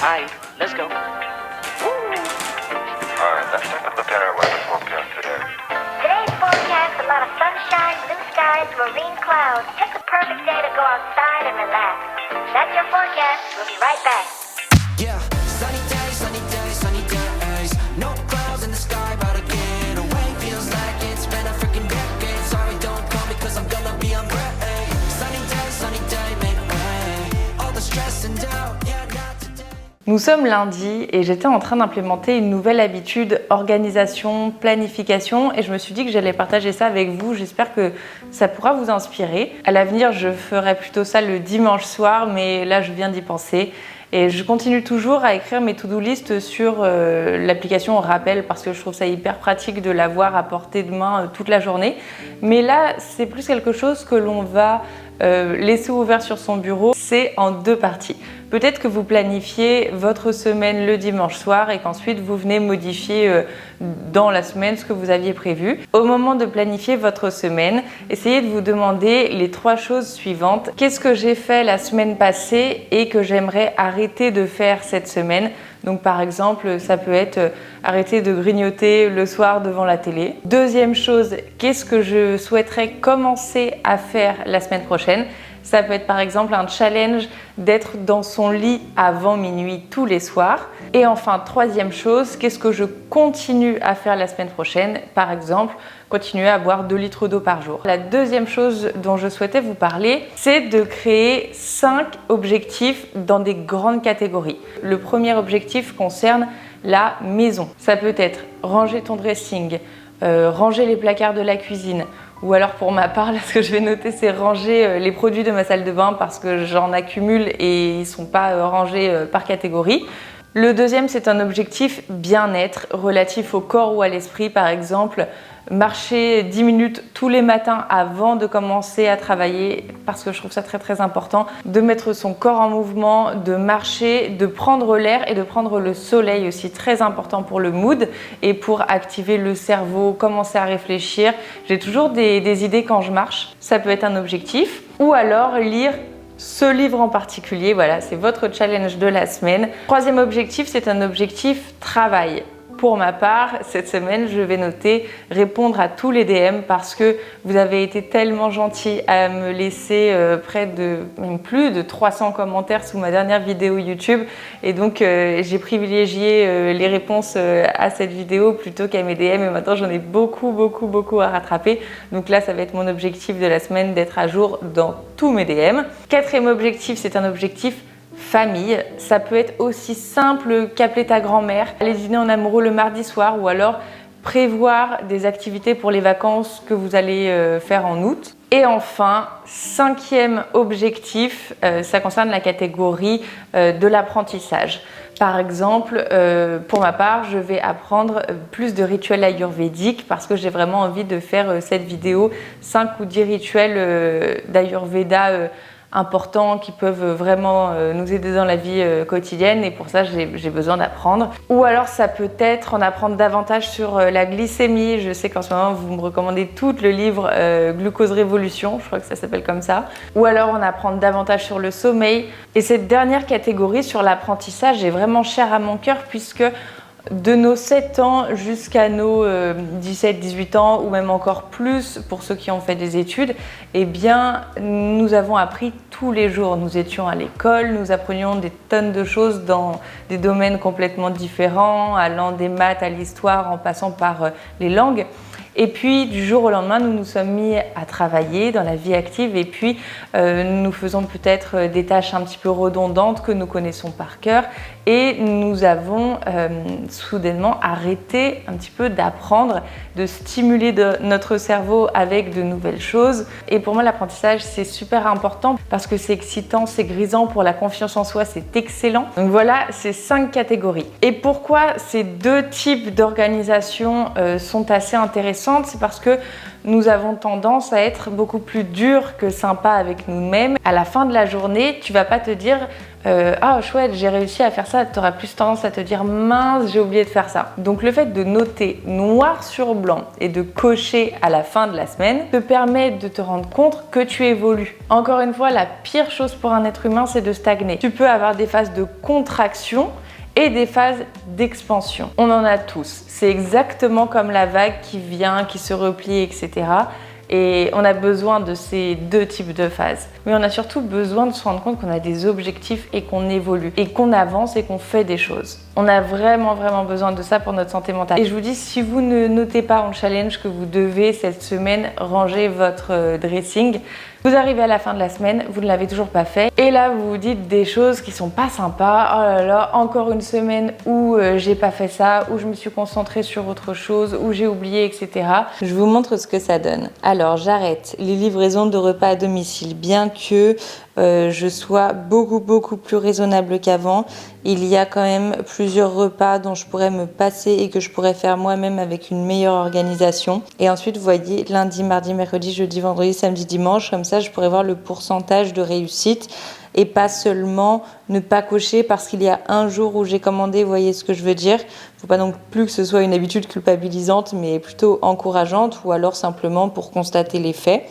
Alright, let's go. Alright, let's take a look at our weather forecast today. Today's forecast, a lot of sunshine, blue skies, marine clouds. Just a perfect day to go outside and relax. That's your forecast. We'll be right back. Yeah, sunny days, sunny days, sunny days. No clouds in the sky, about to get away. Feels like it's been a freaking decade. Sorry, don't call me cause I'm gonna be on break. Sunny day, make way. All the stress and doubt, yeah, not today. Nous sommes lundi et j'étais en train d'implémenter une nouvelle habitude, organisation, planification, et je me suis dit que j'allais partager ça avec vous. J'espère que ça pourra vous inspirer. À l'avenir, je ferai plutôt ça le dimanche soir, mais là, je viens d'y penser. Et je continue toujours à écrire mes to-do list sur l'application Rappel parce que je trouve ça hyper pratique de l'avoir à portée de main toute la journée. Mais là, c'est plus quelque chose que l'on va laisser ouvert sur son bureau. C'est en deux parties. Peut-être que vous planifiez votre semaine le dimanche soir et qu'ensuite vous venez modifier dans la semaine ce que vous aviez prévu. Au moment de planifier votre semaine, essayez de vous demander les trois choses suivantes. Qu'est-ce que j'ai fait la semaine passée et que j'aimerais arrêter de faire cette semaine ? Donc par exemple, ça peut être arrêter de grignoter le soir devant la télé. Deuxième chose, qu'est-ce que je souhaiterais commencer à faire la semaine prochaine ? Ça peut être par exemple un challenge d'être dans son lit avant minuit tous les soirs. Et enfin, troisième chose, qu'est-ce que je continue à faire la semaine prochaine ? Par exemple, continuer à boire 2 litres d'eau par jour. La deuxième chose dont je souhaitais vous parler, c'est de créer 5 objectifs dans des grandes catégories. Le premier objectif concerne la maison. Ça peut être ranger ton dressing, ranger les placards de la cuisine, ou alors pour ma part, là, ce que je vais noter, c'est ranger les produits de ma salle de bain parce que j'en accumule et ils ne sont pas rangés par catégorie. Le deuxième, c'est un objectif bien-être relatif au corps ou à l'esprit. Par exemple, marcher 10 minutes tous les matins avant de commencer à travailler parce que je trouve ça très très important de mettre son corps en mouvement, de marcher, de prendre l'air et de prendre le soleil aussi, très important pour le mood et pour activer le cerveau, commencer à réfléchir. J'ai toujours des idées quand je marche, ça peut être un objectif. Ou alors lire ce livre en particulier, voilà, c'est votre challenge de la semaine. Troisième objectif, c'est un objectif travail. Pour ma part, cette semaine, je vais noter répondre à tous les DM parce que vous avez été tellement gentils à me laisser même plus de 300 commentaires sous ma dernière vidéo YouTube. Et donc, j'ai privilégié les réponses à cette vidéo plutôt qu'à mes DM. Et maintenant, j'en ai beaucoup à rattraper. Donc là, ça va être mon objectif de la semaine d'être à jour dans tous mes DM. Quatrième objectif, c'est un objectif famille. Ça peut être aussi simple qu'appeler ta grand-mère, aller dîner en amoureux le mardi soir ou alors prévoir des activités pour les vacances que vous allez faire en août. Et enfin, cinquième objectif, ça concerne la catégorie de l'apprentissage. Par exemple, pour ma part, je vais apprendre plus de rituels ayurvédiques parce que j'ai vraiment envie de faire cette vidéo 5 ou 10 rituels d'Ayurveda importants qui peuvent vraiment nous aider dans la vie quotidienne et pour ça j'ai besoin d'apprendre. Ou alors ça peut être en apprendre davantage sur la glycémie. Je sais qu'en ce moment vous me recommandez tout le livre Glucose Révolution, je crois que ça s'appelle comme ça. Ou alors en apprendre davantage sur le sommeil. Et cette dernière catégorie sur l'apprentissage est vraiment chère à mon cœur puisque de nos 7 ans jusqu'à nos 17-18 ans ou même encore plus pour ceux qui ont fait des études, eh bien nous avons appris tous les jours. Nous étions à l'école, nous apprenions des tonnes de choses dans des domaines complètement différents, allant des maths à l'histoire en passant par les langues. Et puis du jour au lendemain, nous nous sommes mis à travailler dans la vie active et puis nous faisons peut-être des tâches un petit peu redondantes que nous connaissons par cœur et nous avons soudainement arrêté un petit peu d'apprendre, de stimuler notre cerveau avec de nouvelles choses. Et pour moi, l'apprentissage, c'est super important parce que c'est excitant, c'est grisant pour la confiance en soi, c'est excellent. Donc voilà, ces 5 catégories. Et pourquoi ces 2 types d'organisation sont assez intéressants ? C'est parce que nous avons tendance à être beaucoup plus durs que sympas avec nous-mêmes. À la fin de la journée, tu vas pas te dire ah chouette, j'ai réussi à faire ça. Tu auras plus tendance à te dire mince, j'ai oublié de faire ça. Donc le fait de noter noir sur blanc et de cocher à la fin de la semaine te permet de te rendre compte que tu évolues. Encore une fois, la pire chose pour un être humain, c'est de stagner. Tu peux avoir des phases de contraction et des phases d'expansion. On en a tous. C'est exactement comme la vague qui vient, qui se replie, etc. Et on a besoin de ces deux types de phases. Mais on a surtout besoin de se rendre compte qu'on a des objectifs et qu'on évolue, et qu'on avance et qu'on fait des choses. On a vraiment besoin de ça pour notre santé mentale. Et je vous dis, si vous ne notez pas en challenge que vous devez cette semaine ranger votre dressing, vous arrivez à la fin de la semaine, vous ne l'avez toujours pas fait. Et là, vous vous dites des choses qui sont pas sympas. Oh là là, encore une semaine où j'ai pas fait ça, où je me suis concentrée sur autre chose, où j'ai oublié, etc. Je vous montre ce que ça donne. Alors, j'arrête les livraisons de repas à domicile, bien que je sois beaucoup plus raisonnable qu'avant. Il y a quand même plusieurs repas dont je pourrais me passer et que je pourrais faire moi-même avec une meilleure organisation. Et ensuite, vous voyez, lundi, mardi, mercredi, jeudi, vendredi, samedi, dimanche, comme ça, je pourrais voir le pourcentage de réussite et pas seulement ne pas cocher parce qu'il y a un jour où j'ai commandé, vous voyez ce que je veux dire. Faut pas non plus que ce soit une habitude culpabilisante, mais plutôt encourageante ou alors simplement pour constater les faits.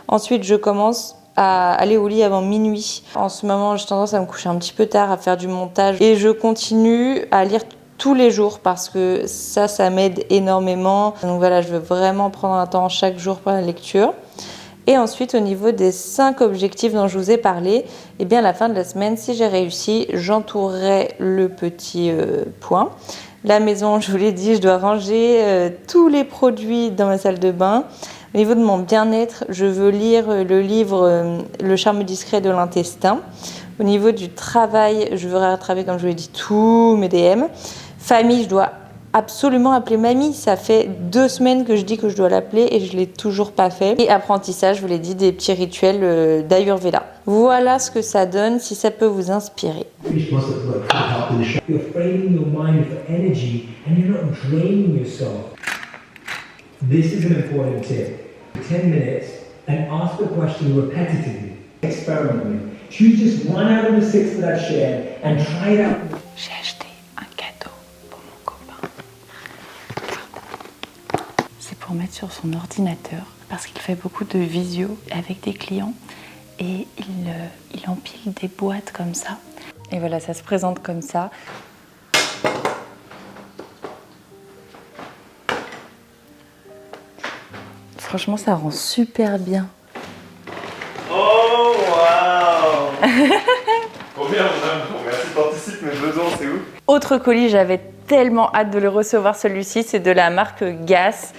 Ensuite, je commence à aller au lit avant minuit. En ce moment, j'ai tendance à me coucher un petit peu tard, à faire du montage. Et je continue à lire tous les jours parce que ça m'aide énormément. Donc voilà, je veux vraiment prendre un temps chaque jour pour la lecture. Et ensuite, au niveau des 5 objectifs dont je vous ai parlé, eh bien, à la fin de la semaine, si j'ai réussi, j'entourerai le petit point. La maison, je vous l'ai dit, je dois ranger tous les produits dans ma salle de bain. Au niveau de mon bien-être, je veux lire le livre Le charme discret de l'intestin. Au niveau du travail, je veux rattraper, comme je vous l'ai dit, tous mes DM. Famille, je dois absolument appeler mamie. Ça fait 2 semaines que je dis que je dois l'appeler et je ne l'ai toujours pas fait. Et apprentissage, je vous l'ai dit, des petits rituels d'Ayurveda. Voilà ce que ça donne, si ça peut vous inspirer. You're framing your mind with energy and you're not draining yourself. This is an important tip. 10 minutes and ask the question repetitively. Experiment with it. Choose just 1 out of the 6 that I've shared and try it out. J'ai acheté un cadeau pour mon copain. C'est pour mettre sur son ordinateur parce qu'il fait beaucoup de visio avec des clients et il empile des boîtes comme ça. Et voilà, ça se présente comme ça. Franchement, ça rend super bien. Oh waouh. Combien mon amour, merci, t'anticipes mes besoins, c'est où? Autre colis, j'avais tellement hâte de le recevoir, celui-ci, c'est de la marque Gas.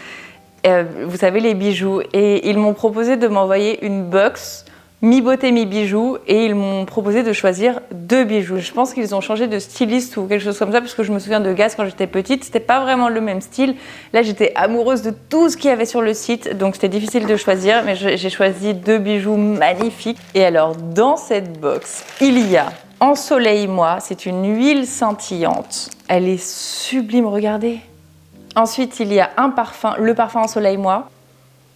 Vous savez, les bijoux. Et ils m'ont proposé de m'envoyer une box mi-beauté, mi-bijoux, et ils m'ont proposé de choisir 2 bijoux. Je pense qu'ils ont changé de styliste ou quelque chose comme ça, parce que je me souviens de Gas quand j'étais petite, c'était pas vraiment le même style. Là, j'étais amoureuse de tout ce qu'il y avait sur le site, donc c'était difficile de choisir, mais j'ai choisi 2 bijoux magnifiques. Et alors, dans cette box, il y a Ensoleille-moi, c'est une huile scintillante. Elle est sublime, regardez. Ensuite, il y a un parfum, le parfum Ensoleille-moi.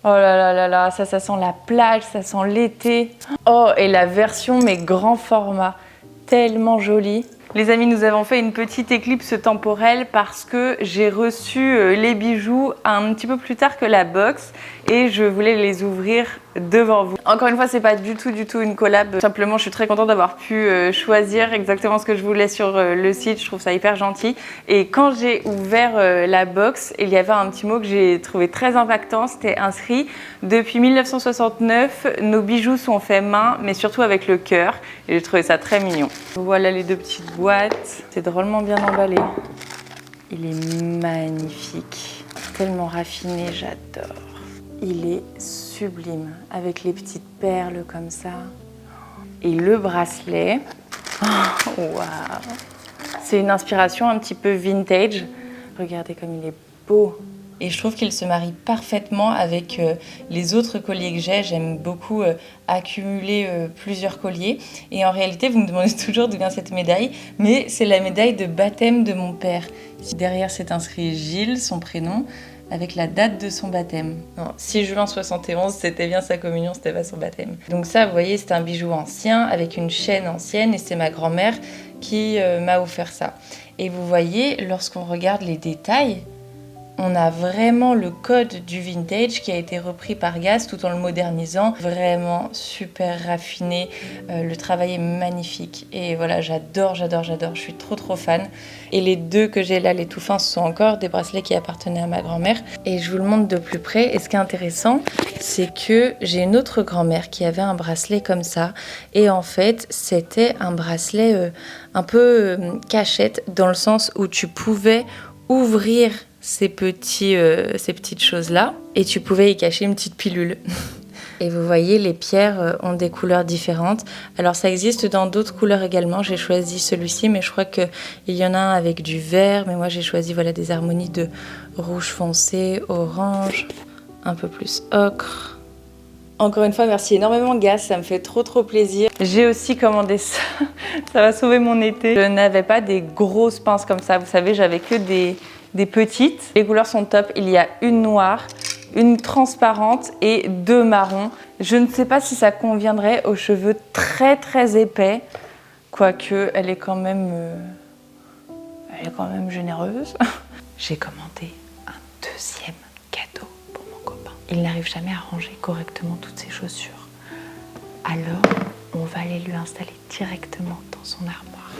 Oh là là là là, ça sent la plage, ça sent l'été. Oh, et la version mais grand format, tellement jolie. Les amis, nous avons fait une petite éclipse temporelle parce que j'ai reçu les bijoux un petit peu plus tard que la box et je voulais les ouvrir devant vous. Encore une fois, c'est pas du tout une collab. Simplement, je suis très contente d'avoir pu choisir exactement ce que je voulais sur le site. Je trouve ça hyper gentil. Et quand j'ai ouvert la box, il y avait un petit mot que j'ai trouvé très impactant. C'était inscrit « Depuis 1969, nos bijoux sont faits main, mais surtout avec le cœur ». Et j'ai trouvé ça très mignon. Voilà les 2 petites boîtes. C'est drôlement bien emballé. Il est magnifique. Tellement raffiné, j'adore. Il est sublime, avec les petites perles comme ça. Et le bracelet, oh, waouh! C'est une inspiration un petit peu vintage. Regardez comme il est beau. Et je trouve qu'il se marie parfaitement avec les autres colliers que j'ai. J'aime beaucoup accumuler plusieurs colliers. Et en réalité, vous me demandez toujours d'où vient cette médaille. Mais c'est la médaille de baptême de mon père. Derrière, c'est inscrit Gilles, son prénom. avec la date de son baptême. Non, 6 juin 71, c'était bien sa communion, c'était pas son baptême. Donc ça, vous voyez, c'est un bijou ancien avec une chaîne ancienne et c'est ma grand-mère qui m'a offert ça. Et vous voyez, lorsqu'on regarde les détails, on a vraiment le code du vintage qui a été repris par Gaz tout en le modernisant. Vraiment super raffiné, le travail est magnifique. Et voilà, j'adore, je suis trop fan. Et les deux que j'ai là, les tout fins, ce sont encore des bracelets qui appartenaient à ma grand-mère. Et je vous le montre de plus près. Et ce qui est intéressant, c'est que j'ai une autre grand-mère qui avait un bracelet comme ça. Et en fait, c'était un bracelet un peu cachette, dans le sens où tu pouvais ouvrir ces petites choses-là et tu pouvais y cacher une petite pilule. Et vous voyez, les pierres ont des couleurs différentes. Alors ça existe dans d'autres couleurs également. J'ai choisi celui-ci, mais je crois qu'il y en a un avec du vert. Mais moi, j'ai choisi des harmonies de rouge foncé, orange, un peu plus ocre. Encore une fois, merci énormément Gaz, ça me fait trop plaisir. J'ai aussi commandé ça, ça va sauver mon été. Je n'avais pas des grosses pinces comme ça, vous savez, j'avais que des petites. Les couleurs sont top, il y a une noire, une transparente et 2 marrons. Je ne sais pas si ça conviendrait aux cheveux très épais, quoique elle est quand même généreuse. J'ai commandé un deuxième cadeau pour mon copain. Il n'arrive jamais à ranger correctement toutes ses chaussures. Alors, on va aller lui installer directement dans son armoire.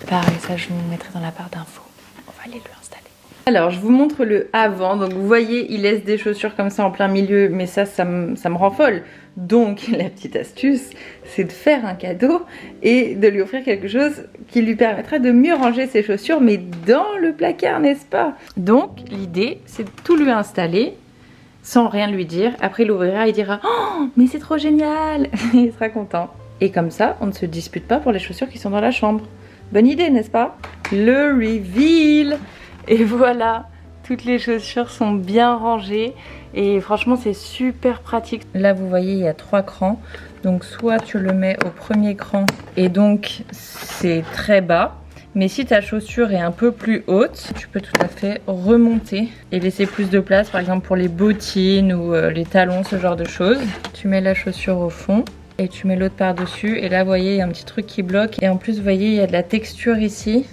Pareil, ça je vous mettrai dans la barre d'infos. On va aller lui installer. Alors, je vous montre le avant. Donc, vous voyez, il laisse des chaussures comme ça en plein milieu, mais ça me rend folle. Donc, la petite astuce, c'est de faire un cadeau et de lui offrir quelque chose qui lui permettra de mieux ranger ses chaussures, mais dans le placard, n'est-ce pas? Donc, l'idée, c'est de tout lui installer sans rien lui dire. Après, il ouvrira et il dira « Oh, mais c'est trop génial !» Il sera content. Et comme ça, on ne se dispute pas pour les chaussures qui sont dans la chambre. Bonne idée, n'est-ce pas? Le reveal! Et voilà, toutes les chaussures sont bien rangées et franchement c'est super pratique. Là vous voyez il y a 3 crans, donc soit tu le mets au premier cran et donc c'est très bas, mais si ta chaussure est un peu plus haute, tu peux tout à fait remonter et laisser plus de place, par exemple pour les bottines ou les talons, ce genre de choses. Tu mets la chaussure au fond et tu mets l'autre par-dessus et là vous voyez il y a un petit truc qui bloque et en plus vous voyez il y a de la texture ici.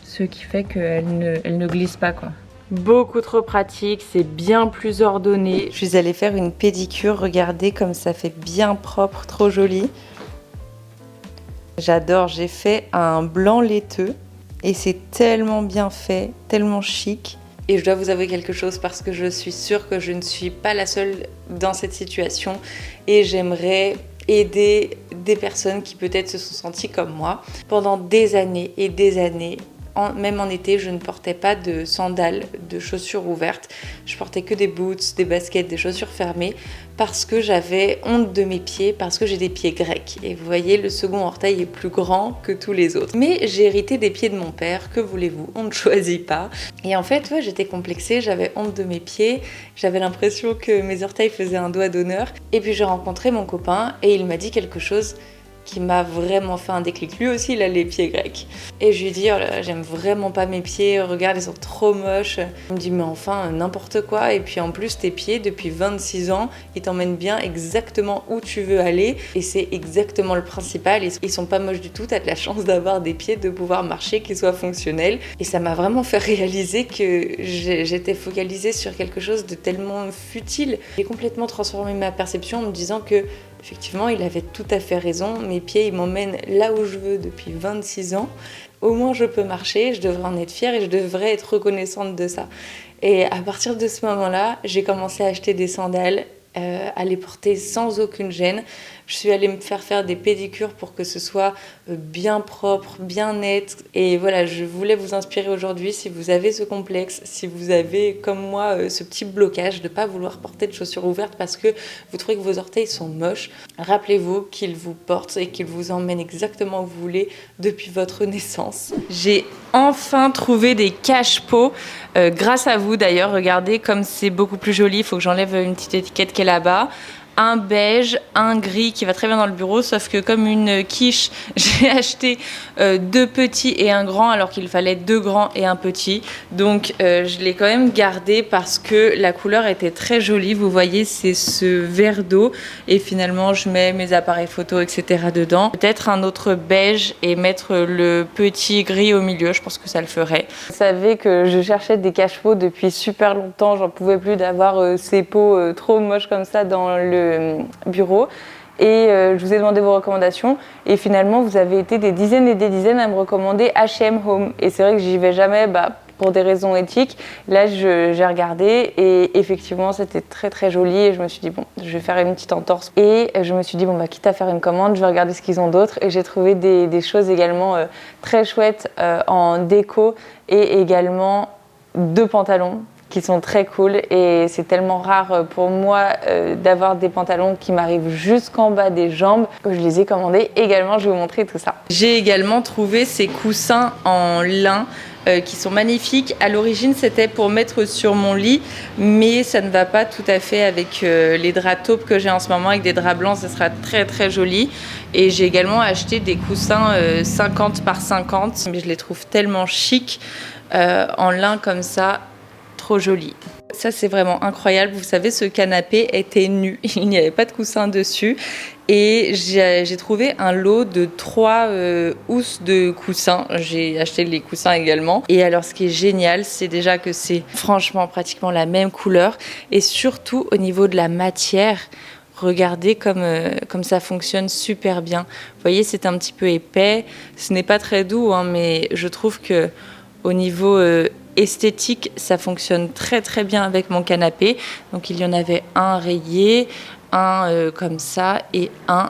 Ce qui fait qu'elle ne glisse pas quoi. Beaucoup trop pratique, c'est bien plus ordonné. Je suis allée faire une pédicure, regardez comme ça fait bien propre, trop joli. J'adore, j'ai fait un blanc laiteux et c'est tellement bien fait, tellement chic. Et je dois vous avouer quelque chose parce que je suis sûre que je ne suis pas la seule dans cette situation et j'aimerais aider des personnes qui peut-être se sont senties comme moi. Pendant des années et des années, même en été, je ne portais pas de sandales, de chaussures ouvertes. Je portais que des boots, des baskets, des chaussures fermées parce que j'avais honte de mes pieds, parce que j'ai des pieds grecs. Et vous voyez, le second orteil est plus grand que tous les autres. Mais j'ai hérité des pieds de mon père, que voulez-vous, on ne choisit pas. Et en fait, ouais, j'étais complexée, j'avais honte de mes pieds, j'avais l'impression que mes orteils faisaient un doigt d'honneur. Et puis j'ai rencontré mon copain et il m'a dit quelque chose qui m'a vraiment fait un déclic. Lui aussi, il a les pieds grecs. Et je lui dis, oh là, j'aime vraiment pas mes pieds, regarde, ils sont trop moches. Il me dit, mais enfin, n'importe quoi. Et puis en plus, tes pieds, depuis 26 ans, ils t'emmènent bien exactement où tu veux aller. Et c'est exactement le principal. Ils sont pas moches du tout. T'as de la chance d'avoir des pieds, de pouvoir marcher, qui soient fonctionnels. Et ça m'a vraiment fait réaliser que j'étais focalisée sur quelque chose de tellement futile. J'ai complètement transformé ma perception en me disant que effectivement, il avait tout à fait raison. Mes pieds, ils m'emmènent là où je veux depuis 26 ans. Au moins, je peux marcher, je devrais en être fière et je devrais être reconnaissante de ça. Et à partir de ce moment-là, j'ai commencé à acheter des sandales, à les porter sans aucune gêne. Je suis allée me faire des pédicures pour que ce soit bien propre, bien net. Et voilà, je voulais vous inspirer aujourd'hui si vous avez ce complexe, si vous avez, comme moi, ce petit blocage de ne pas vouloir porter de chaussures ouvertes parce que vous trouvez que vos orteils sont moches. Rappelez-vous qu'ils vous portent et qu'ils vous emmènent exactement où vous voulez depuis votre naissance. J'ai enfin trouvé des cache-pots, grâce à vous d'ailleurs. Regardez comme c'est beaucoup plus joli. Il faut que j'enlève une petite étiquette qui est là-bas. un beige, un gris qui va très bien dans le bureau, sauf que comme une quiche, j'ai acheté 2 petits et un grand alors qu'il fallait 2 grands et un petit. Donc je l'ai quand même gardé parce que la couleur était très jolie. Vous voyez, c'est ce vert d'eau et finalement je mets mes appareils photo, etc. dedans. Peut-être un autre beige et mettre le petit gris au milieu, je pense que ça le ferait. Vous savez que je cherchais des cache-pots depuis super longtemps, j'en pouvais plus d'avoir ces pots trop moches comme ça dans le bureau. Et je vous ai demandé vos recommandations et finalement vous avez été des dizaines et des dizaines à me recommander H&M Home. Et c'est vrai que j'y vais jamais pour des raisons éthiques. Là j'ai regardé et effectivement c'était très très joli et je me suis dit bon, je vais faire une petite entorse. Et je me suis dit bon quitte à faire une commande, je vais regarder ce qu'ils ont d'autre. Et j'ai trouvé des choses également très chouettes en déco et également 2 pantalons qui sont très cool et c'est tellement rare pour moi d'avoir des pantalons qui m'arrivent jusqu'en bas des jambes que je les ai commandés également. Je vais vous montrer tout ça. J'ai également trouvé ces coussins en lin qui sont magnifiques. À l'origine c'était pour mettre sur mon lit mais ça ne va pas tout à fait avec les draps taupes que j'ai en ce moment. Avec des draps blancs ça sera très très joli. Et j'ai également acheté des coussins 50 par 50 mais je les trouve tellement chic en lin comme ça. Trop joli. Ça c'est vraiment incroyable. Vous savez, ce canapé était nu. Il n'y avait pas de coussin dessus. Et j'ai trouvé un lot de 3 housses de coussins. J'ai acheté les coussins également. Et alors ce qui est génial, c'est déjà que c'est franchement pratiquement la même couleur. Et surtout au niveau de la matière, regardez comme ça fonctionne super bien. Vous voyez, c'est un petit peu épais. Ce n'est pas très doux, hein, mais je trouve que au niveau esthétique, ça fonctionne très très bien avec mon canapé. Donc il y en avait un rayé, un comme ça et un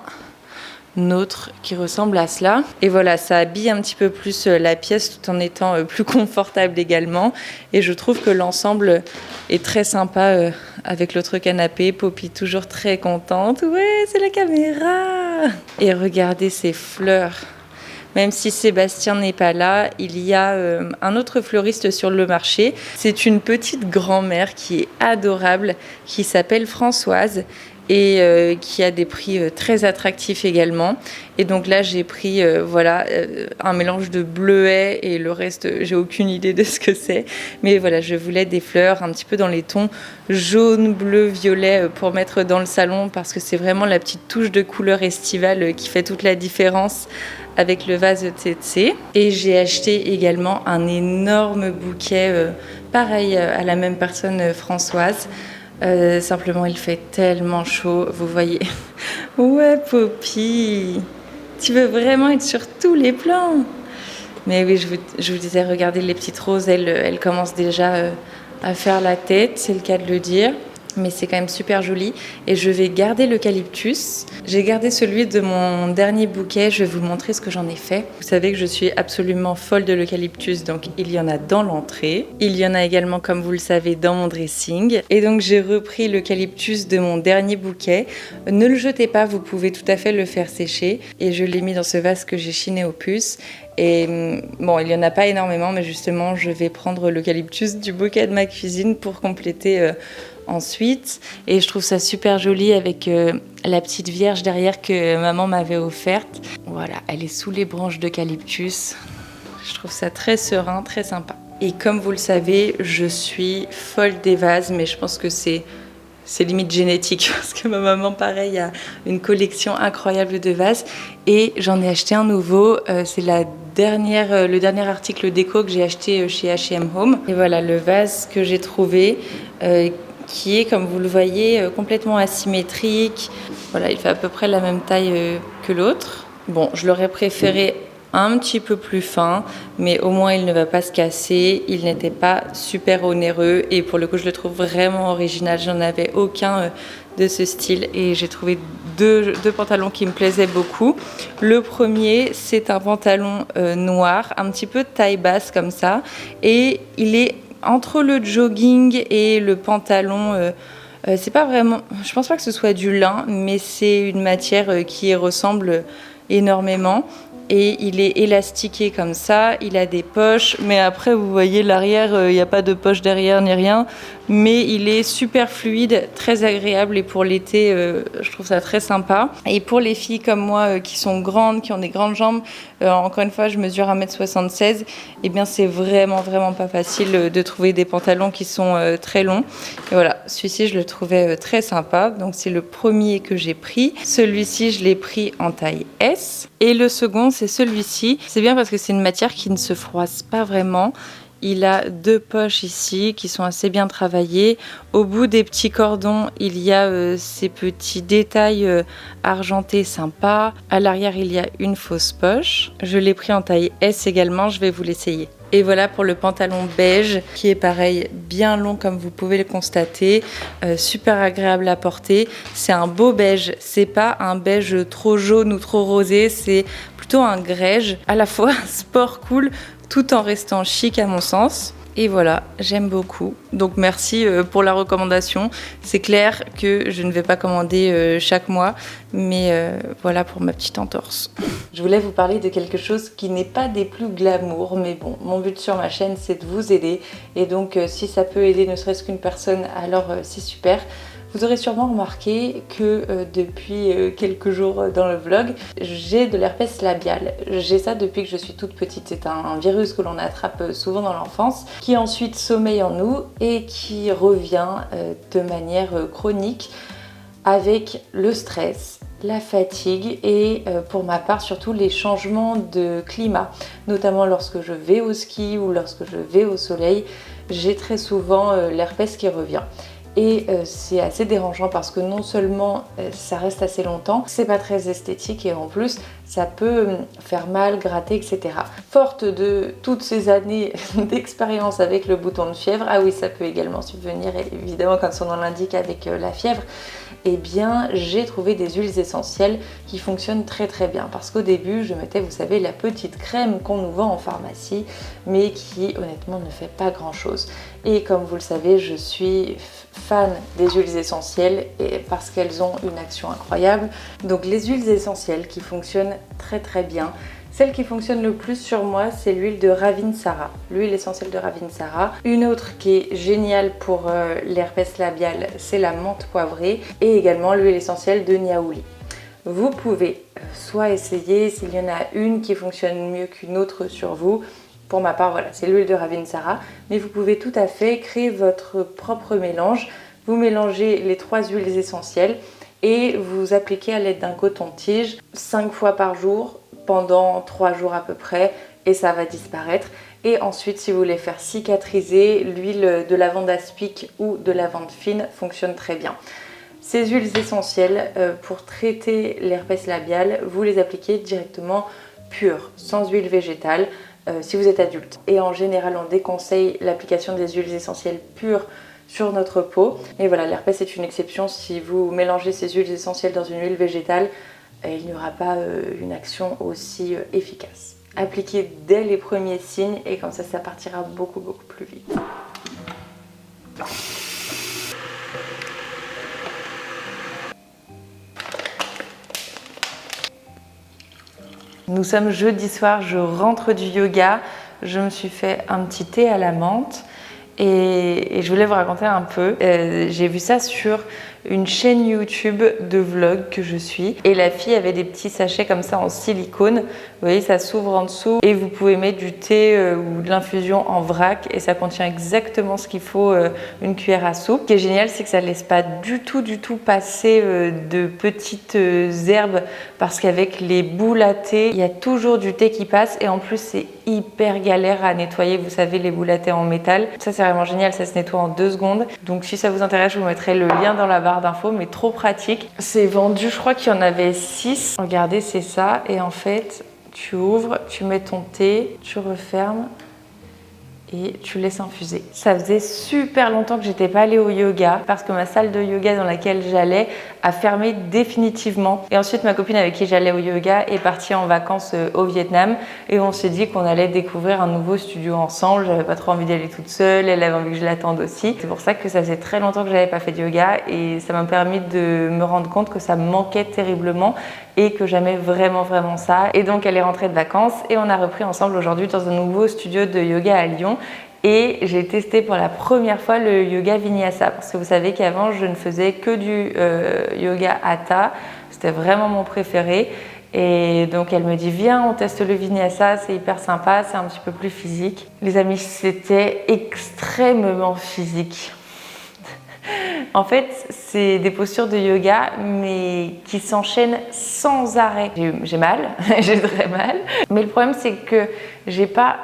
autre qui ressemble à cela. Et voilà, ça habille un petit peu plus la pièce tout en étant plus confortable également. Et je trouve que l'ensemble est très sympa avec l'autre canapé. Poppy toujours très contente. Ouais, c'est la caméra. Et regardez ces fleurs. Même si Sébastien n'est pas là, il y a un autre fleuriste sur le marché. C'est une petite grand-mère qui est adorable, qui s'appelle Françoise et qui a des prix très attractifs également. Et donc là, j'ai pris un mélange de bleuet et le reste, j'ai aucune idée de ce que c'est. Mais voilà, je voulais des fleurs un petit peu dans les tons jaune, bleu, violet pour mettre dans le salon parce que c'est vraiment la petite touche de couleur estivale qui fait toute la différence avec le vase tsetse. Et j'ai acheté également un énorme bouquet, pareil à la même personne, Françoise. Simplement, il fait tellement chaud, vous voyez. Ouais, Poppy, tu veux vraiment être sur tous les plans. Mais oui, je vous disais, regardez les petites roses, elles commencent déjà à faire la tête, c'est le cas de le dire. Mais c'est quand même super joli et je vais garder l'eucalyptus. J'ai gardé celui de mon dernier bouquet, je vais vous montrer ce que j'en ai fait. Vous savez que je suis absolument folle de l'eucalyptus, donc il y en a dans l'entrée. Il y en a également, comme vous le savez, dans mon dressing. Et donc j'ai repris l'eucalyptus de mon dernier bouquet. Ne le jetez pas, vous pouvez tout à fait le faire sécher. Et je l'ai mis dans ce vase que j'ai chiné au puce. Et bon, il n'y en a pas énormément, mais justement, je vais prendre l'eucalyptus du bouquet de ma cuisine pour compléter ensuite. Et je trouve ça super joli avec la petite vierge derrière que maman m'avait offerte. Voilà, elle est sous les branches d'eucalyptus. Je trouve ça très serein, très sympa. Et comme vous le savez, je suis folle des vases, mais je pense que c'est limite génétique parce que ma maman, pareil, a une collection incroyable de vases et j'en ai acheté un nouveau. C'est le dernier article déco que j'ai acheté chez H&M Home. Et voilà le vase que j'ai trouvé qui est, comme vous le voyez, complètement asymétrique. Voilà, il fait à peu près la même taille que l'autre. Bon, je l'aurais préféré un petit peu plus fin, mais au moins il ne va pas se casser. Il n'était pas super onéreux et pour le coup je le trouve vraiment original. J'en avais aucun de ce style et j'ai trouvé deux pantalons qui me plaisaient beaucoup. Le premier, c'est un pantalon noir, un petit peu taille basse comme ça, et il est entre le jogging et le pantalon. C'est pas vraiment, je pense pas que ce soit du lin, mais c'est une matière qui y ressemble énormément. Et il est élastiqué comme ça, il a des poches, mais après vous voyez l'arrière, il n'y a pas de poche derrière ni rien. mais il est super fluide, très agréable et pour l'été, je trouve ça très sympa. Et pour les filles comme moi qui sont grandes, qui ont des grandes jambes, encore une fois, je mesure 1m76, et bien c'est vraiment pas facile de trouver des pantalons qui sont très longs. Et voilà, celui-ci, je le trouvais très sympa, donc c'est le premier que j'ai pris. Celui-ci, je l'ai pris en taille S. Et le second, c'est celui-ci. C'est bien parce que c'est une matière qui ne se froisse pas vraiment. Il a 2 poches ici qui sont assez bien travaillées. Au bout des petits cordons, il y a ces petits détails argentés sympas. À l'arrière, il y a une fausse poche. Je l'ai pris en taille S également, je vais vous l'essayer. Et voilà pour le pantalon beige qui est pareil, bien long comme vous pouvez le constater, super agréable à porter. C'est un beau beige, c'est pas un beige trop jaune ou trop rosé, c'est plutôt un grège, à la fois sport cool tout en restant chic à mon sens. Et voilà, j'aime beaucoup. Donc merci pour la recommandation. C'est clair que je ne vais pas commander chaque mois, mais voilà pour ma petite entorse. Je voulais vous parler de quelque chose qui n'est pas des plus glamour, mais bon, mon but sur ma chaîne, c'est de vous aider. Et donc si ça peut aider ne serait-ce qu'une personne, alors c'est super. Vous aurez sûrement remarqué que depuis quelques jours dans le vlog, j'ai de l'herpès labial. J'ai ça depuis que je suis toute petite. C'est un virus que l'on attrape souvent dans l'enfance, qui ensuite sommeille en nous et qui revient de manière chronique avec le stress, la fatigue et pour ma part surtout les changements de climat, notamment lorsque je vais au ski ou lorsque je vais au soleil, j'ai très souvent l'herpès qui revient. Et c'est assez dérangeant parce que non seulement ça reste assez longtemps, c'est pas très esthétique et en plus ça peut faire mal, gratter, etc. Forte de toutes ces années d'expérience avec le bouton de fièvre, ah oui ça peut également subvenir évidemment comme son nom l'indique avec la fièvre, eh bien j'ai trouvé des huiles essentielles qui fonctionnent très bien parce qu'au début je mettais, vous savez, la petite crème qu'on nous vend en pharmacie mais qui honnêtement ne fait pas grand chose. Et comme vous le savez, je suis fan des huiles essentielles et parce qu'elles ont une action incroyable. Donc les huiles essentielles qui fonctionnent très bien. Celle qui fonctionne le plus sur moi, c'est l'huile de Ravinsara, l'huile essentielle de Ravinsara. Une autre qui est géniale pour l'herpès labial, c'est la menthe poivrée et également l'huile essentielle de Niaouli. Vous pouvez soit essayer s'il y en a une qui fonctionne mieux qu'une autre sur vous. Pour ma part, voilà, c'est l'huile de Ravinsara, mais vous pouvez tout à fait créer votre propre mélange. Vous mélangez les 3 huiles essentielles et vous appliquez à l'aide d'un coton-tige 5 fois par jour pendant 3 jours à peu près et ça va disparaître. Et ensuite, si vous voulez faire cicatriser, l'huile de lavande aspic ou de lavande fine fonctionne très bien. Ces huiles essentielles, pour traiter l'herpès labial, vous les appliquez directement pures, sans huile végétale. Si vous êtes adulte. Et en général, on déconseille l'application des huiles essentielles pures sur notre peau. Et voilà, l'herpès est une exception. Si vous mélangez ces huiles essentielles dans une huile végétale, il n'y aura pas une action aussi efficace. Appliquez dès les premiers signes et comme ça partira beaucoup plus vite. Nous sommes jeudi soir, je rentre du yoga, je me suis fait un petit thé à la menthe et je voulais vous raconter un peu. J'ai vu ça sur une chaîne YouTube de vlog que je suis et la fille avait des petits sachets comme ça en silicone. Vous voyez, ça s'ouvre en dessous et vous pouvez mettre du thé ou de l'infusion en vrac et ça contient exactement ce qu'il faut, une cuillère à soupe. Ce qui est génial, c'est que ça ne laisse pas du tout passer de petites herbes parce qu'avec les boules à thé, il y a toujours du thé qui passe et en plus c'est hyper galère à nettoyer, vous savez, les boules à thé en métal. Ça c'est vraiment génial, ça se nettoie en 2 secondes. Donc si ça vous intéresse, je vous mettrai le lien dans la barre d'infos, mais trop pratique. C'est vendu, je crois qu'il y en avait 6. Regardez, c'est ça. Et en fait, tu ouvres, tu mets ton thé, tu refermes et tu laisses infuser. Ça faisait super longtemps que j'étais pas allée au yoga parce que ma salle de yoga dans laquelle j'allais a fermé définitivement. Et ensuite, ma copine avec qui j'allais au yoga est partie en vacances au Vietnam et on s'est dit qu'on allait découvrir un nouveau studio ensemble. J'avais pas trop envie d'aller toute seule, elle avait envie que je l'attende aussi. C'est pour ça que ça faisait très longtemps que j'avais pas fait de yoga et ça m'a permis de me rendre compte que ça me manquait terriblement et que j'aimais vraiment ça. Et donc elle est rentrée de vacances et on a repris ensemble aujourd'hui dans un nouveau studio de yoga à Lyon. Et j'ai testé pour la première fois le yoga vinyasa parce que vous savez qu'avant je ne faisais que du yoga hatha, c'était vraiment mon préféré. Et donc elle me dit viens on teste le vinyasa, c'est hyper sympa, c'est un petit peu plus physique. Les amis, c'était extrêmement physique. En fait, c'est des postures de yoga, mais qui s'enchaînent sans arrêt. J'ai mal, j'ai très mal. Mais le problème, c'est que j'ai pas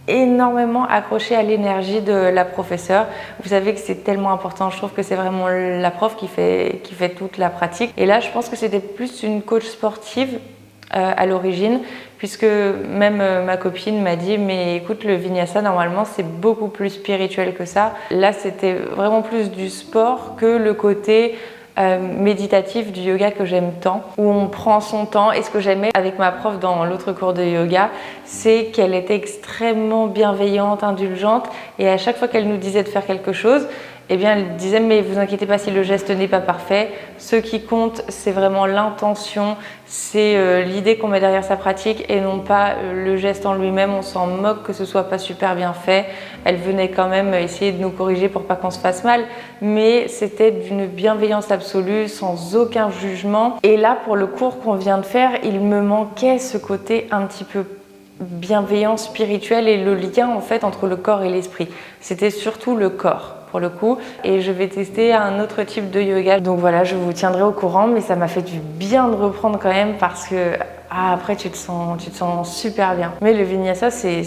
énormément accroché à l'énergie de la professeure. Vous savez que c'est tellement important. Je trouve que c'est vraiment la prof qui fait toute la pratique. Et là, je pense que c'était plus une coach sportive à l'origine, puisque même ma copine m'a dit mais écoute, le vinyasa normalement c'est beaucoup plus spirituel que ça. Là c'était vraiment plus du sport que le côté méditatif du yoga que j'aime tant, où on prend son temps. Et ce que j'aimais avec ma prof dans l'autre cours de yoga, c'est qu'elle était extrêmement bienveillante, indulgente, et à chaque fois qu'elle nous disait de faire quelque chose, eh bien, elle disait mais vous inquiétez pas si le geste n'est pas parfait, ce qui compte c'est vraiment l'intention, c'est l'idée qu'on met derrière sa pratique et non pas le geste en lui-même. On s'en moque que ce soit pas super bien fait. Elle venait quand même essayer de nous corriger pour pas qu'on se fasse mal, mais c'était d'une bienveillance absolue, sans aucun jugement. Et là, pour le cours qu'on vient de faire, il me manquait ce côté un petit peu bienveillant, spirituel, et le lien en fait entre le corps et l'esprit. C'était surtout le corps pour le coup, et je vais tester un autre type de yoga. Donc voilà, je vous tiendrai au courant, mais ça m'a fait du bien de reprendre quand même parce que après tu te sens super bien. Mais le vinyasa c'est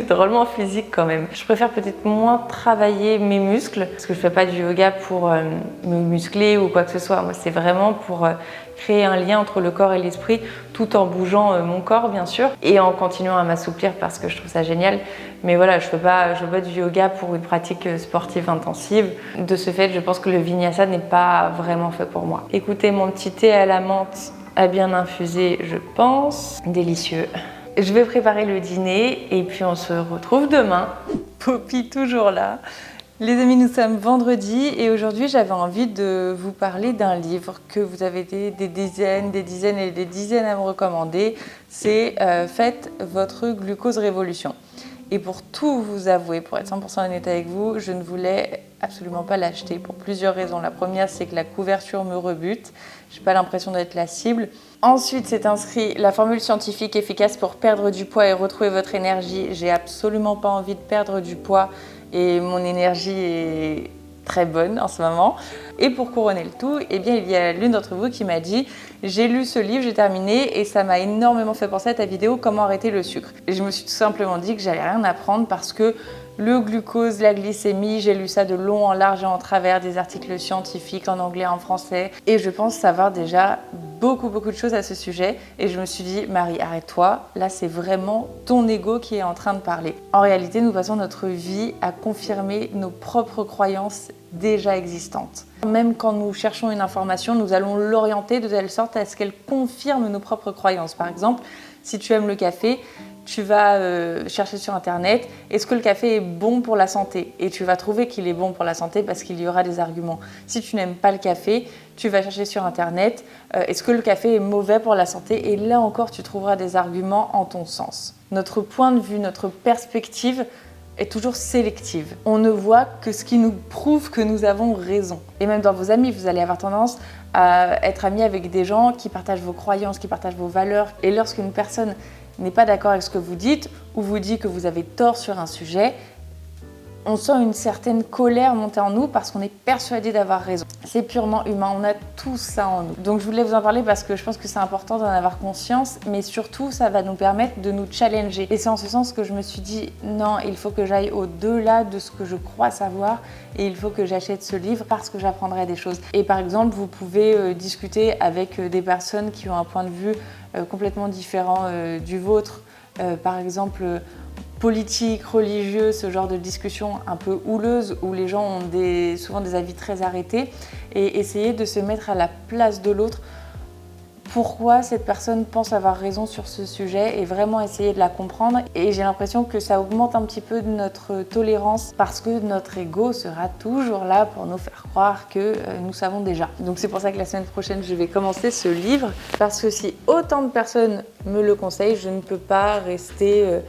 drôlement physique quand même. Je préfère peut-être moins travailler mes muscles parce que je fais pas du yoga pour me muscler ou quoi que ce soit. Moi c'est vraiment pour créer un lien entre le corps et l'esprit tout en bougeant mon corps bien sûr et en continuant à m'assouplir parce que je trouve ça génial. Mais voilà, je fais pas du yoga pour une pratique sportive intensive. De ce fait, je pense que le vinyasa n'est pas vraiment fait pour moi. Écoutez, mon petit thé à la menthe a bien infusé, je pense. Délicieux. Je vais préparer le dîner et puis on se retrouve demain. Poppy toujours là. Les amis, nous sommes vendredi et aujourd'hui j'avais envie de vous parler d'un livre que vous avez des dizaines et des dizaines à me recommander. C'est Faites votre glucose révolution. Et pour tout vous avouer, pour être 100% honnête avec vous, je ne voulais absolument pas l'acheter pour plusieurs raisons. La première, c'est que la couverture me rebute. Je n'ai pas l'impression d'être la cible. Ensuite, c'est inscrit la formule scientifique efficace pour perdre du poids et retrouver votre énergie. J'ai absolument pas envie de perdre du poids et mon énergie est très bonne en ce moment. Et pour couronner le tout, eh bien, il y a l'une d'entre vous qui m'a dit « J'ai lu ce livre, j'ai terminé et ça m'a énormément fait penser à ta vidéo « Comment arrêter le sucre ». Et je me suis tout simplement dit que j'allais rien apprendre parce que le glucose, la glycémie, j'ai lu ça de long en large et en travers, des articles scientifiques en anglais, en français. Et je pense savoir déjà beaucoup de choses à ce sujet. Et je me suis dit, Marie, arrête-toi. Là, c'est vraiment ton ego qui est en train de parler. En réalité, nous passons notre vie à confirmer nos propres croyances déjà existantes. Même quand nous cherchons une information, nous allons l'orienter de telle sorte à ce qu'elle confirme nos propres croyances. Par exemple, si tu aimes le café, tu vas chercher sur internet, est-ce que le café est bon pour la santé? Et tu vas trouver qu'il est bon pour la santé parce qu'il y aura des arguments. Si tu n'aimes pas le café, tu vas chercher sur internet, est-ce que le café est mauvais pour la santé? Et là encore, tu trouveras des arguments en ton sens. Notre point de vue, notre perspective est toujours sélective. On ne voit que ce qui nous prouve que nous avons raison. Et même dans vos amis, vous allez avoir tendance à être amis avec des gens qui partagent vos croyances, qui partagent vos valeurs. Et lorsqu'une personne n'est pas d'accord avec ce que vous dites ou vous dit que vous avez tort sur un sujet, on sent une certaine colère monter en nous parce qu'on est persuadé d'avoir raison. C'est purement humain, on a tout ça en nous. Donc je voulais vous en parler parce que je pense que c'est important d'en avoir conscience, mais surtout ça va nous permettre de nous challenger. Et c'est en ce sens que je me suis dit non, il faut que j'aille au-delà de ce que je crois savoir et il faut que j'achète ce livre parce que j'apprendrai des choses. Et par exemple, vous pouvez discuter avec des personnes qui ont un point de vue complètement différent du vôtre. Par exemple, politique, religieux, ce genre de discussion un peu houleuse où les gens ont souvent des avis très arrêtés, et essayer de se mettre à la place de l'autre. Pourquoi cette personne pense avoir raison sur ce sujet et vraiment essayer de la comprendre. Et j'ai l'impression que ça augmente un petit peu notre tolérance parce que notre ego sera toujours là pour nous faire croire que nous savons déjà. Donc c'est pour ça que la semaine prochaine, je vais commencer ce livre parce que si autant de personnes me le conseillent, je ne peux pas rester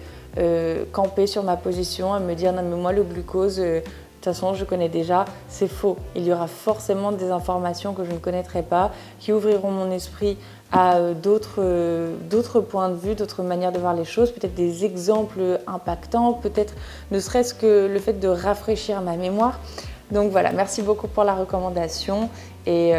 camper sur ma position, à me dire non mais moi le glucose, de toute façon je connais déjà, c'est faux. Il y aura forcément des informations que je ne connaîtrai pas, qui ouvriront mon esprit à d'autres points de vue, d'autres manières de voir les choses, peut-être des exemples impactants, peut-être ne serait-ce que le fait de rafraîchir ma mémoire. Donc voilà, merci beaucoup pour la recommandation et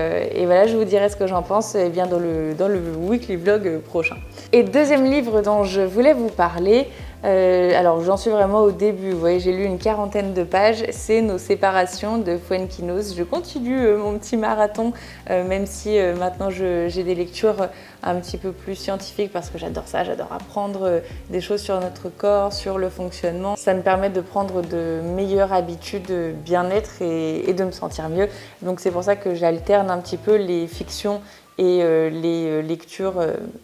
voilà, je vous dirai ce que j'en pense bien dans le weekly vlog prochain. Et deuxième livre dont je voulais vous parler, alors j'en suis vraiment au début, vous voyez, j'ai lu une 40aine de pages, c'est Nos séparations de Fuenquinos. Je continue mon petit marathon, même si maintenant j'ai des lectures un petit peu plus scientifiques parce que j'adore ça, j'adore apprendre des choses sur notre corps, sur le fonctionnement. Ça me permet de prendre de meilleures habitudes de bien-être et de me sentir mieux. Donc c'est pour ça que j'alterne un petit peu les fictions et les lectures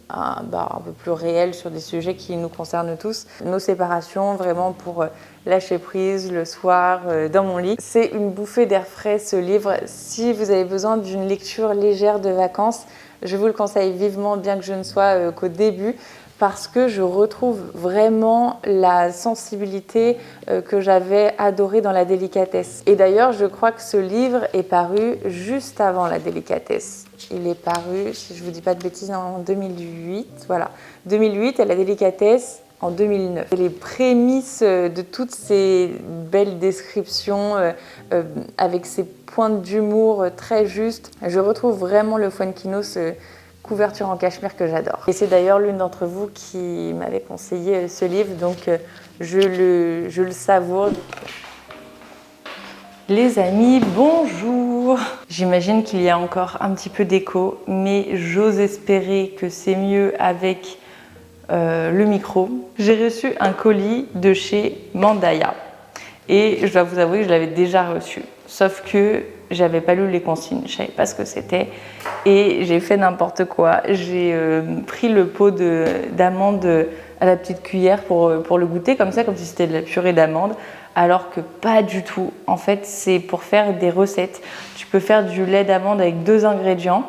un peu plus réelles sur des sujets qui nous concernent tous. Nos séparations, vraiment pour lâcher prise le soir dans mon lit. C'est une bouffée d'air frais ce livre. Si vous avez besoin d'une lecture légère de vacances, je vous le conseille vivement, bien que je ne sois qu'au début, parce que je retrouve vraiment la sensibilité que j'avais adorée dans La délicatesse. Et d'ailleurs, je crois que ce livre est paru juste avant La délicatesse. Il est paru, si je ne vous dis pas de bêtises, en 2008. Voilà, 2008 et La délicatesse en 2009. Et les prémices de toutes ces belles descriptions avec ces pointes d'humour très justes, je retrouve vraiment le Fuenquinos couverture en cachemire que j'adore. Et c'est d'ailleurs l'une d'entre vous qui m'avait conseillé ce livre, donc je le savoure. Les amis, bonjour! J'imagine qu'il y a encore un petit peu d'écho, mais j'ose espérer que c'est mieux avec le micro. J'ai reçu un colis de chez Mandaya et je dois vous avouer que je l'avais déjà reçu, sauf que j'avais pas lu les consignes, je savais pas ce que c'était et j'ai fait n'importe quoi. J'ai pris le pot d'amandes à la petite cuillère pour le goûter comme ça, comme si c'était de la purée d'amandes, alors que pas du tout. En fait, c'est pour faire des recettes. Tu peux faire du lait d'amande avec 2 ingrédients,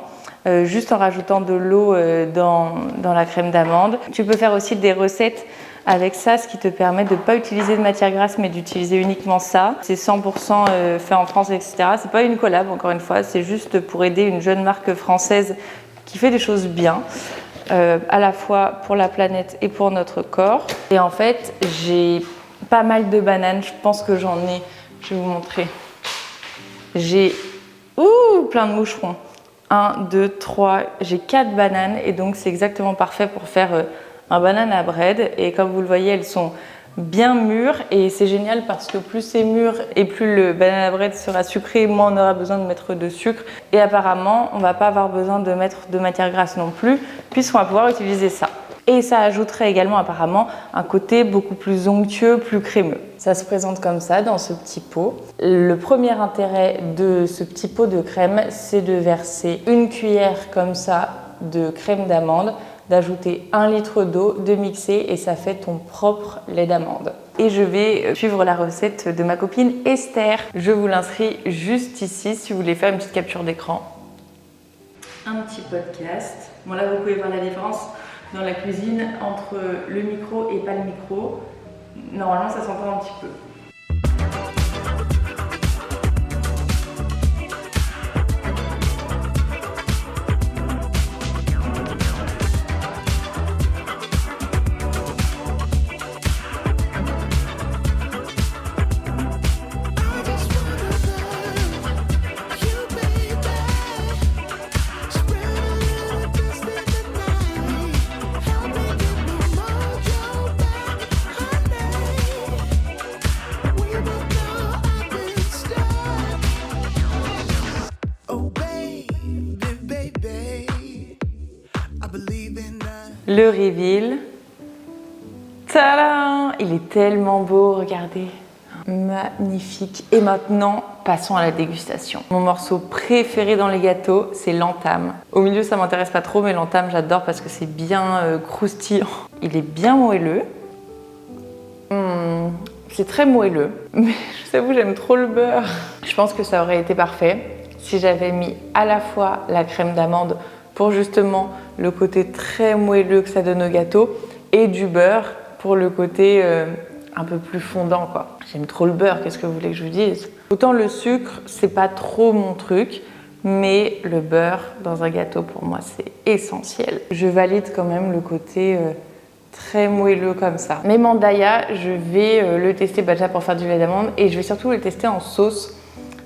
juste en rajoutant de l'eau dans la crème d'amande. Tu peux faire aussi des recettes avec ça, ce qui te permet de ne pas utiliser de matière grasse, mais d'utiliser uniquement ça. C'est 100% fait en France, etc. C'est pas une collab, encore une fois, c'est juste pour aider une jeune marque française qui fait des choses bien, à la fois pour la planète et pour notre corps. Et en fait, j'ai pas mal de bananes, je pense que j'en ai, je vais vous montrer. J'ai plein de moucherons. 1, 2, 3, j'ai 4 bananes et donc c'est exactement parfait pour faire un banana bread. Et comme vous le voyez, elles sont bien mûres et c'est génial parce que plus c'est mûr et plus le banana bread sera sucré, moins on aura besoin de mettre de sucre. Et apparemment, on va pas avoir besoin de mettre de matière grasse non plus puisqu'on va pouvoir utiliser ça. Et ça ajouterait également apparemment un côté beaucoup plus onctueux, plus crémeux. Ça se présente comme ça dans ce petit pot. Le premier intérêt de ce petit pot de crème, c'est de verser une cuillère comme ça de crème d'amande, d'ajouter 1 litre d'eau, de mixer et ça fait ton propre lait d'amande. Et je vais suivre la recette de ma copine Esther. Je vous l'inscris juste ici si vous voulez faire une petite capture d'écran. Un petit podcast. Bon là vous pouvez voir la différence dans la cuisine entre le micro et pas le micro. Normalement ça s'entend un petit peu. Le reveal. Tadam! Il est tellement beau, regardez. Magnifique. Et maintenant, passons à la dégustation. Mon morceau préféré dans les gâteaux, c'est l'entame. Au milieu, ça m'intéresse pas trop, mais l'entame, j'adore parce que c'est bien croustillant. Il est bien moelleux. C'est très moelleux, mais je vous avoue, j'aime trop le beurre. Je pense que ça aurait été parfait si j'avais mis à la fois la crème d'amande pour justement le côté très moelleux que ça donne au gâteau et du beurre pour le côté un peu plus fondant, quoi. J'aime trop le beurre, qu'est-ce que vous voulez que je vous dise? Autant le sucre, c'est pas trop mon truc, mais le beurre dans un gâteau, pour moi, c'est essentiel. Je valide quand même le côté très moelleux comme ça. Mais mandaya, je vais le tester déjà pour faire du lait d'amande et je vais surtout le tester en sauce.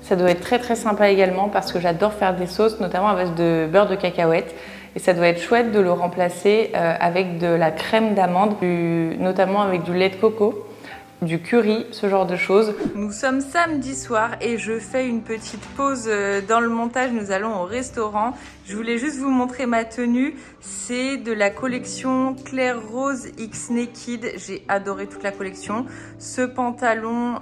Ça doit être très très sympa également parce que j'adore faire des sauces, notamment avec de beurre de cacahuète. Et ça doit être chouette de le remplacer avec de la crème d'amande, notamment avec du lait de coco, du curry, ce genre de choses. Nous sommes samedi soir et je fais une petite pause dans le montage. Nous allons au restaurant. Je voulais juste vous montrer ma tenue. C'est de la collection Claire Rose X Naked. J'ai adoré toute la collection. Ce pantalon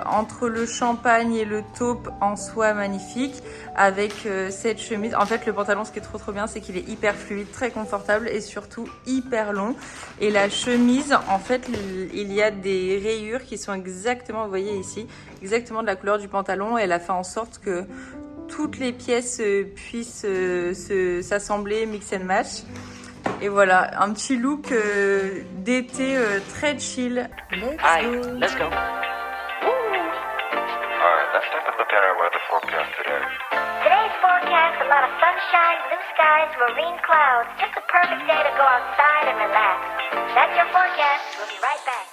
entre le champagne et le taupe en soie magnifique avec cette chemise. En fait, le pantalon, ce qui est trop bien, c'est qu'il est hyper fluide, très confortable et surtout hyper long. Et la chemise, en fait, il y a des rayures qui sont exactement, vous voyez ici, exactement de la couleur du pantalon. Elle a fait en sorte que toutes les pièces puissent s'assembler, mix and match. Et voilà, un petit look d'été très chill. Let's go. Alright, let's take a look at our weather forecast today. Today's forecast, a lot of sunshine, blue skies, marine clouds. Just a perfect day to go outside and relax. That's your forecast. We'll be right back.